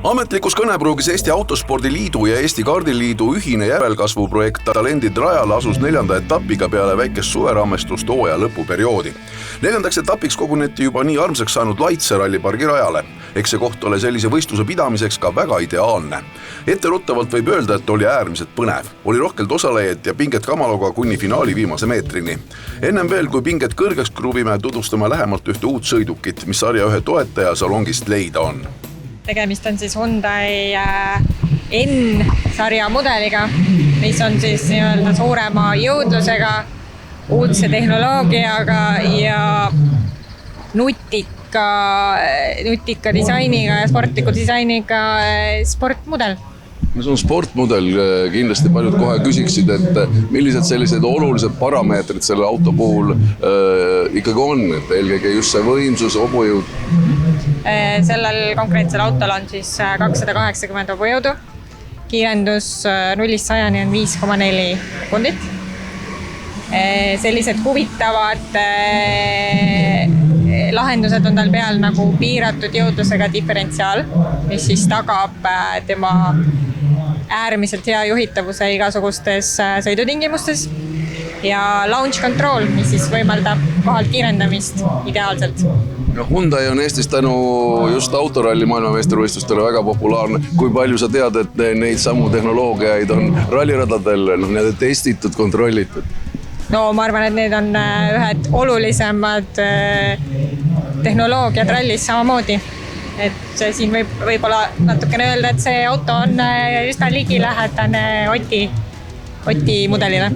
Ametlikus kõnepruugis Eesti Autospordiliidu ja Eesti Kaardiliidu ühine järelkasvuprojekt Talendid rajale asus 4. etapiga peale väikest suveramestust hooaja lõpuperioodi. 4. etapiks koguneti juba nii armsaks saanud Laitse rallipargi rajale. Eks see koht ole sellise võistluse pidamiseks ka väga ideaalne. Etteruttavalt võib öelda, et oli äärmiselt põnev. Oli rohkelt osalejaid ja pinget kamaloga kuni finaali viimase meetrini. Ennem veel, kui pinget kõrgeks kruvime, tutvustame lähemalt ühte uut sõidukit, mis sarja ühe toetaja salongist leida on. Tegemist on siis Hyundai N-sarja mudeliga, mis on siis nii-öelda suurema jõudlusega, uudse tehnoloogiaga ja nutika disainiga ja sportliku disainiga sportmudel. See on sportmudel, kindlasti paljud kohe küsiksid, et millised sellised olulised parameetrid selle auto puhul ikkagi on, et eelkõige just see võimsus, hobujõud. Sellel konkreetsel autol on siis 280 hobujõudu, kiirendus 0-100 on 5,4 sekundit. Sellised huvitavad lahendused on tal peal nagu piiratud jõudlusega diferentsiaal, mis siis tagab tema äärmiselt hea juhitavuse igasugustes sõidutingimustes ja launch control, mis siis võimaldab kohalt kiirendamist ideaalselt. Hyundai on Eestis tänu just autoralli maailmameistrivõistlustele väga populaarne. Kui palju sa tead, et neid samu tehnoloogiaid on ralliradadel testitud, kontrollitud? No ma arvan, et need on ühed olulisemad tehnoloogiad rallis samamoodi. Et siin võib-olla natukene öelda, et see auto on üsna ligilähedane Oti mudelile.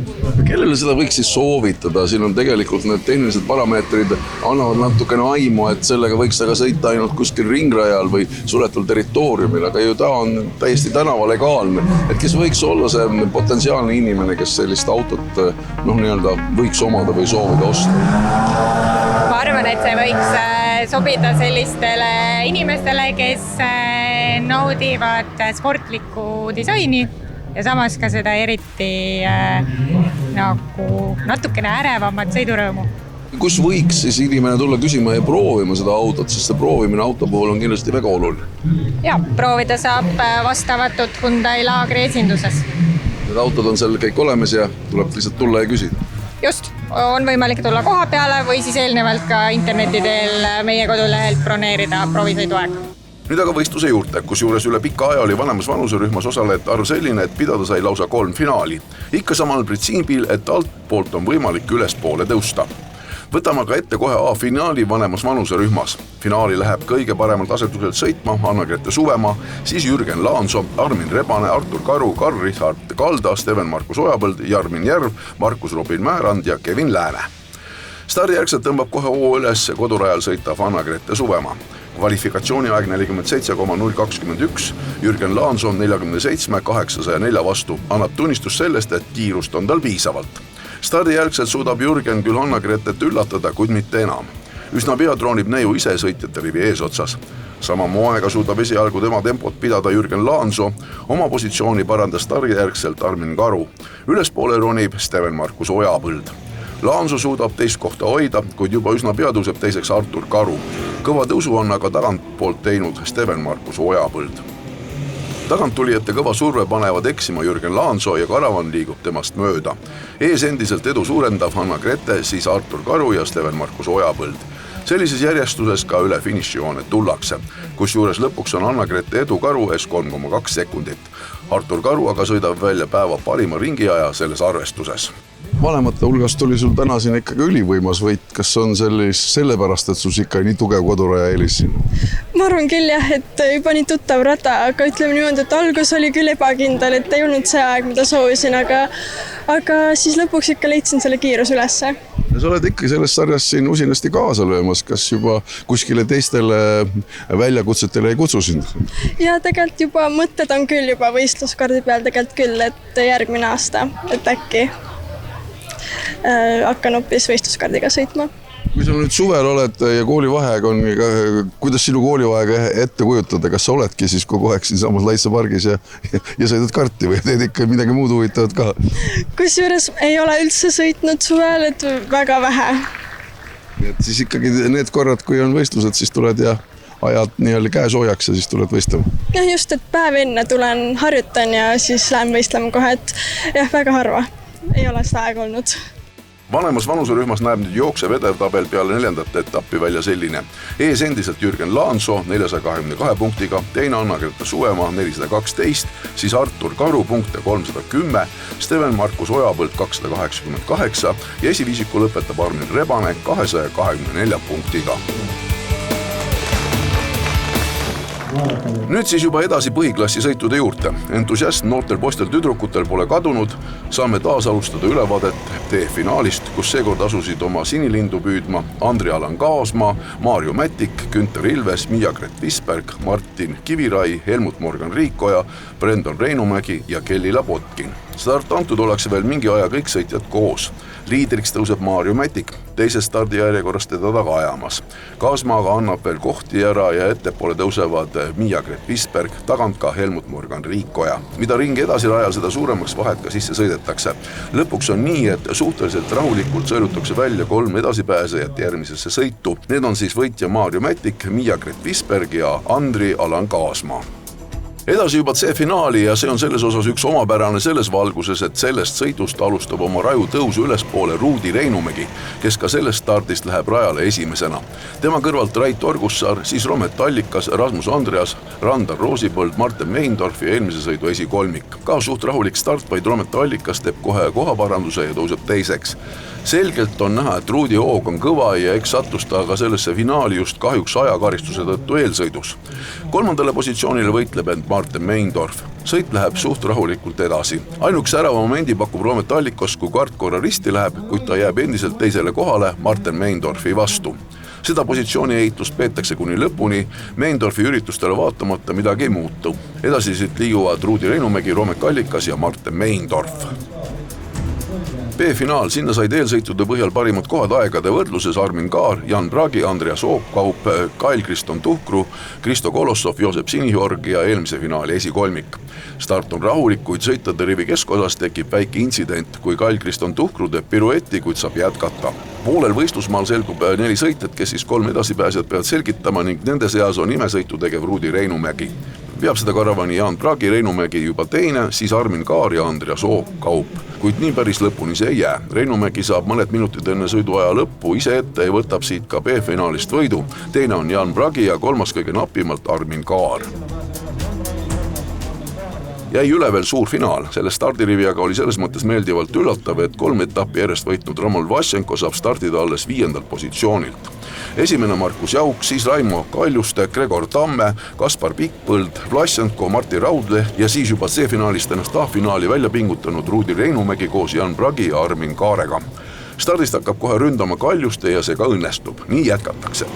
Kellele seda võiks siis soovitada? Siin on tegelikult need tehnilised parameetrid annavad natukene aimu, et sellega võiks aga sõita ainult kuskil ringrajal või suletul territooriumil, aga ju ta on täiesti tänavalegaalne. Et kes võiks olla see potentsiaalne inimene, kes sellist autot võiks omada või soovida osta? Ma arvan, et see võiks sobida sellistele inimestele, kes naudivad sportlikku disaini ja samas ka seda eriti nagu natukene ärevamat sõidurõõmu. Kus võiks siis inimene tulla küsima ja proovima seda autot, sest see proovimine auto puhul on kindlasti väga oluline? Ja, proovida saab vastavatut Hyundai laagri esinduses. Need autod on seal kõik olemas ja tuleb lihtsalt tulla ja küsida? Just, on võimalik tulla koha peale või siis eelnevalt ka interneti teel meie kodulehelt broneerida proovisõiduaeg. Nüüd aga võistluse juurde, kus juures üle pika aja oli vanemas vanuserühmas osalejate arv selline, et pidada sai lausa 3 finaali. Ikka samal printsiibil, et altpoolt on võimalik ülespoole tõusta. Võtame aga ette kohe A-finaali vanemas vanuserühmas. Finaali läheb kõige paremalt asetuselt sõitma Anna-Grete Suvemaa, siis Jürgen Laanso, Armin Rebane, Artur Karu, Karl-Richard Kalda, Steven-Markus Ojapõld, Jarmin Järv, Markus Robin Määrand ja Kevin Lääne. Stardijärgselt tõmbab kohe hoo üles kodurajal sõitav Anna-Grete Suvemaa. Kvalifikatsiooniaeg 47,021, Jürgen Laanso 47,804 vastu annab tunnistus sellest, et kiirust on tal piisavalt. Stardijärgselt suudab Jürgen küll Anna-Gretet üllatada, kuid mitte enam. Üsna pea troonib neiu ise sõitjate rivi eesotsas. Sama moega suudab esialgu tema tempot pidada Jürgen Laanso, oma positsiooni parandas stardijärgselt Armin Karu. Ülespoole ronib Steven-Markus Ojapõld. Laanso suudab teist kohta hoida, kuid juba üsna pea tõuseb teiseks Artur Karu. Kõva tõusu on aga tagantpoolt teinud Steven-Markus Ojapõld. Taganttulijate kõva surve panevad eksima Jürgen Laanso ja karavan liigub temast mööda. Ees endiselt edu suurendav Anna-Grete, siis Artur Karu ja Steven-Markus Ojapõld. Sellises järjestuses ka üle finišijoone tullakse, kus juures lõpuks on Anna-Grete edu Karu ees 3,2 sekundit. Artur Karu aga sõidab välja päeva parima ringiaja selles arvestuses. Vanemate hulgast oli sul täna siin ikkagi ülivõimas võit. Kas on sellepärast, et sul ikka nii tugev koduraja eelis siin? Ma arvan küll jah, et juba nii tuttav rada, aga ütleme niimoodi, et algus oli küll ebakindel, et ei olnud see aeg, mida soovisin, aga siis lõpuks ikka leidsin selle kiirus ülesse. Ja sa oled ikka selles sarjas siin usinasti kaasa löömas, kas juba kuskile teistele väljakutsetele ei kutsu sind? Ja tegelikult juba mõtted on küll juba võistluskardi peal tegelikult küll, et järgmine aasta, et äkki hakkan hoopis võistluskardiga sõitma. Kui sa nüüd suvel oled ja koolivaheaeg on, kuidas sinu koolivaheaga ette kujutada? Kas sa oledki siis kogu aeg siin samas Laitse pargis ja sõidad karti või teed ikka midagi muud huvitavat ka? Kusjuures ei ole üldse sõitnud suvel, et väga vähe. Et siis ikkagi need korrad, kui on võistlused, siis tuled ja ajad nii-öelda käe soojaks ja siis tuled võistlema? Jah, just, et päev enne tulen harjutan ja siis lähen võistlema kohe, et jah, väga harva ei ole seda aega olnud. Vanemas vanuserühmas näeb nüüd jooksev edevtabel peale 4. etappi välja selline. Ees endiselt Jürgen Laanso 422 punktiga, teine Anna-Greta Suvemaa 412, siis Artur Karu punkte 310, Steven Markus Ojapõld 288 ja esiviisiku lõpetab Armin Rebane 224 punktiga. Nüüd siis juba edasi põhiklassi sõitude juurde. Entusiasm noortel poistel tüdrukutel pole kadunud. Saame taas alustada ülevaadet TF-finaalist, kus seekord asusid oma sinilindu püüdma Andri-Alan Kaasmaa, Maarjo Mätik, Günter Ilves, Miia-Gret Visberg, Martin Kivirai, Helmut Morgan Riikoja, Brendon Reinumägi ja Kelly Lapotkin. Start antud ollakse veel mingi aja kõik sõitjad koos. Liidriks tõuseb Maarjo Mätik, teises stardijärjekorras teda taga ajamas. Kaasmaaga annab veel kohti ära ja ettepoole tõusevad Miia-Gret Visberg, tagant ka Helmut Morgan Riikoja. Mida ringi edasi rajal, seda suuremaks vahet ka sisse sõidetakse. Lõpuks on nii, et suhteliselt rahulikult sõidutakse välja 3 edasipääsejat järgmisesse sõitu. Need on siis võitja Maarjo Mätik, Miia-Gret Visberg ja Andri-Alan Kaasmaa. Edasi juba C-finaali ja see on selles osas üks omapärane selles valguses, et sellest sõidust alustab oma raju tõusu ülespoole Ruudi Reinumägi, kes ka sellest stardist läheb rajale esimesena. Tema kõrvalt Rait Orgussaar, siis Romet Allikas, Rasmus Andreas, Randar Roosipõld, Martin Meindorf ja eelmise sõidu esikolmik. Ka suht rahulik start, vaid Romet Allikas teeb kohe kohaparanduse ja tõuseb teiseks. Selgelt on näha, et Ruudi hoog on kõva ja eks sattus ta aga sellesse finaali just kahjuks ajakaristuse tõttu eelsõidus. 3. positsioonile võitleb end Martin Meindorf. Sõit läheb suht rahulikult edasi. Ainuks ärava momendi pakub Romet Allikos, kui kart korra risti läheb, kuid ta jääb endiselt teisele kohale Martin Meindorfi vastu. Seda positsiooni ehitust peetakse kuni lõpuni, Meindorfi üritustele vaatamata midagi ei muutu. Edasiselt liiguvad Ruudi Reinumägi, Romet Allikas ja Martin Meindorf. B-finaal, sinna said eelsõitude põhjal parimad kohad aegade võrdluses Armin Kaar, Jan Bragi, Andreas Oopkaup, Kail Kriston Tuhkru, Kristo Kolossov, Joosep Sinihorg ja eelmise finaali esikolmik. Start on rahulik, kuid sõitade rivi keskosas tekib väike intsident, kui Kail Kriston Tuhkru teeb piruetti, kuid saab jätkata. Poolel võistlusmaal selgub 4 sõitjat, kes siis 3 edasipääsjad peavad selgitama ning nende seas on imesõitu tegev Ruudi Reinumägi. Veab seda karavani Jan Bragi, Reinumägi juba teine, siis Armin Kaar ja Andreas Oopkaup. Kuid nii päris lõpuni see ei jää. Reinumägi saab mõned minutid enne sõiduaja lõppu ise ette ja võtab siit ka B-finaalist võidu. Teine on Jan Bragi ja kolmas kõige napimalt Armin Kaar. Jäi üle veel suur finaal. Selle stardirivi aga oli selles mõttes meeldivalt üllatav, et 3 etappi järjest võitnud Roman Vassenko saab startida alles 5. positsioonilt. Esimene Markus Jauk, siis Raimo Kaljuste, Gregor Tamme, Kaspar Pikkpõld, Vlasenko, Martti Raudleht ja siis juba C-finaalist ennast A-finaali välja pingutanud Ruudi Reinumägi koos Jan Bragi ja Armin Kaarega. Stardist hakkab kohe ründama Kaljuste ja see ka õnnestub. Nii jätkatakse.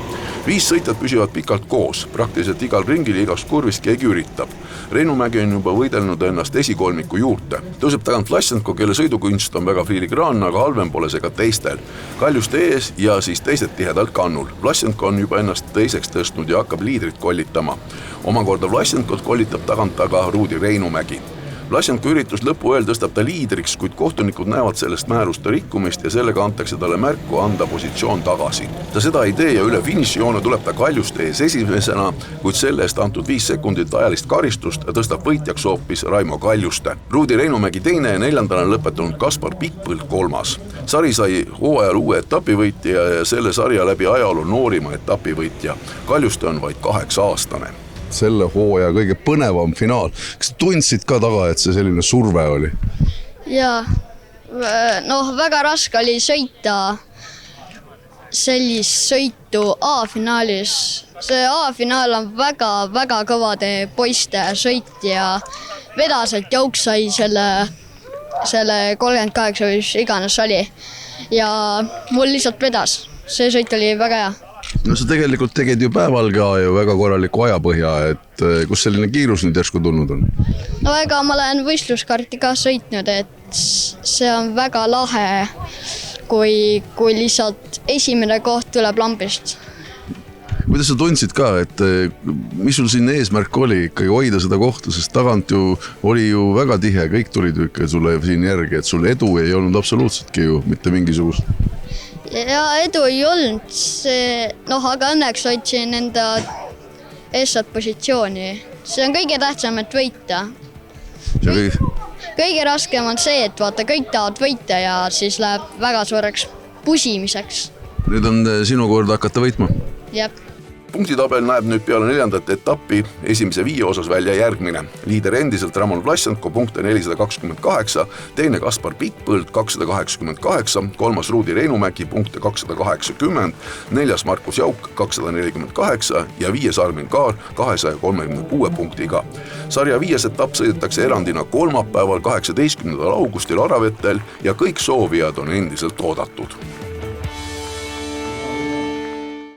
5 sõitjad püsivad pikalt koos, praktiliselt igal ringil ja igast kurvist keegi üritab. Reinumägi on juba võidelnud ennast esikolmiku juurde. Tõuseb tagant Vlasenko, kelle sõidukunst on väga filigraanne, aga halvem pole see ka teistel. Kaljuste ees ja siis teised tihedalt kannul. Vlasenko on juba ennast teiseks tõstnud ja hakkab liidrit kollitama. Omakorda Vlasenkot kollitab tagant aga Ruudi Reinumägi. Vlasenko üritus lõpu eel tõstab ta liidriks, kuid kohtunikud näevad sellest määruste rikkumist ja sellega antakse talle märku anda positsioon tagasi. Ta seda ei tee ja üle finišijoone tuleb ta Kaljuste ees esimesena, kuid selle eest antud 5 sekundit ajalist karistust tõstab võitjaks hoopis Raimo Kaljuste. Ruudi Reinumägi teine ja 4. lõpetanud Kaspar Pikkpõld 3. Sari sai hooajal uue etapivõitja ja selle sarja läbi ajaloo noorima etapivõitja. Kaljuste on vaid 8-aastane. Selle hooaja kõige põnevam finaal. Kas tundsid ka taga, et see selline surve oli? Jaa, väga raske oli sõita sellist sõitu A-finaalis. See A-finaal on väga kõvade poiste sõit ja vedas, et Jauk sai selle 38 või iganes oli. Ja mul lihtsalt vedas. See sõit oli väga hea. No sa tegelikult tegid ju päeval ka ju väga korraliku ajapõhja, et kus selline kiirus nüüd järsku tulnud on? No ega ma olen võistluskarti ka sõitnud, et see on väga lahe, kui lihtsalt esimene koht tuleb lambist. Kuidas sa tundsid ka, et mis sul siin eesmärk oli ikkagi hoida seda kohta, sest tagant ju oli ju väga tihe, kõik tulid ju ikka sulle siin järgi, et sul edu ei olnud absoluutsetki ju mitte mingisugust. Ja edu ei olnud, aga õnneks hoidsin enda eestlat positsiooni. See on kõige tähtsam, et võita. Kõige raskem on see, et vaata, kõik tahavad võita ja siis läheb väga suureks pusimiseks. Nüüd on sinu kord hakata võitma. Jep. Punktitabel näeb nüüd peale 4. etappi esimese 5 osas välja järgmine. Liider endiselt Ramon Vlasjanko punkte 428, teine Kaspar Pikkpõld 288, kolmas Ruudi Reinumäki punkte 280, 4. Markus Jauk 248 ja 5. Armin Kaar 236 punktiga. Sarja 5. etapp sõidetakse erandina kolmapäeval 18. augustil Aravetel ja kõik soovijad on endiselt oodatud.